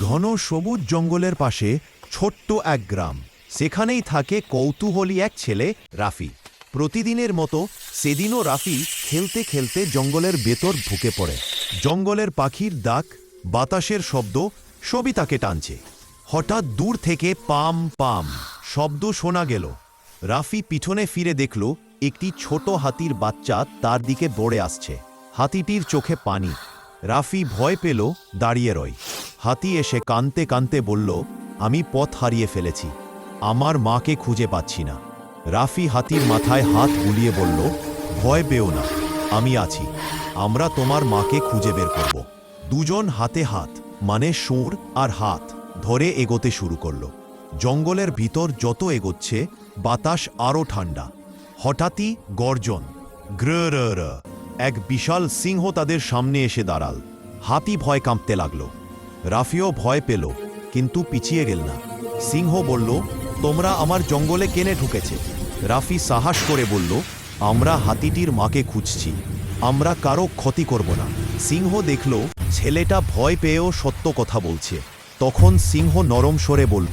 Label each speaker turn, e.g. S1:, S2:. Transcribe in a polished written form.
S1: ঘন সবুজ জঙ্গলের পাশে ছোট্ট এক গ্রাম। সেখানেই থাকে কৌতূহলী এক ছেলে, রাফি। প্রতিদিনের মতো সেদিনও রাফি খেলতে খেলতে জঙ্গলের ভেতর ঢুকে পড়ে। জঙ্গলের পাখির ডাক, বাতাসের শব্দ সবই তাকে টানছে। হঠাৎ দূর থেকে পাম পাম শব্দ শোনা গেল। রাফি পিছনে ফিরে দেখল একটি ছোট হাতির বাচ্চা তার দিকে দৌড়ে আসছে। হাতিটির চোখে পানি। রাফি ভয় পেল, দাঁড়িয়ে রয়। হাতি এসে কাঁদতে কাঁদতে বলল, আমি পথ হারিয়ে ফেলেছি, আমার মাকে খুঁজে পাচ্ছি না। রাফি হাতির মাথায় হাত বুলিয়ে বলল, ভয় পেও না, আমি আছি, আমরা তোমার মাকে খুঁজে বের করব। দুজন হাতে হাত মানে সুর আর হাত ধরে এগোতে শুরু করল। জঙ্গলের ভিতর যত এগোচ্ছে বাতাস আরও ঠান্ডা। হঠাৎই গর্জন, গ্র, এক বিশাল সিংহ তাদের সামনে এসে দাঁড়াল। হাতি ভয় কাঁপতে লাগল। রাফিও ভয় পেল, কিন্তু পিছিয়ে গেল না। সিংহ বলল, তোমরা আমার জঙ্গলে কেনে ঢুকেছে? রাফি সাহস করে বলল, আমরা হাতিটির মাকে খুঁজছি, আমরা কারো ক্ষতি করব না। সিংহ দেখল ছেলেটা ভয় পেয়েও সত্য কথা বলছে। তখন সিংহ নরম স্বরে বলল,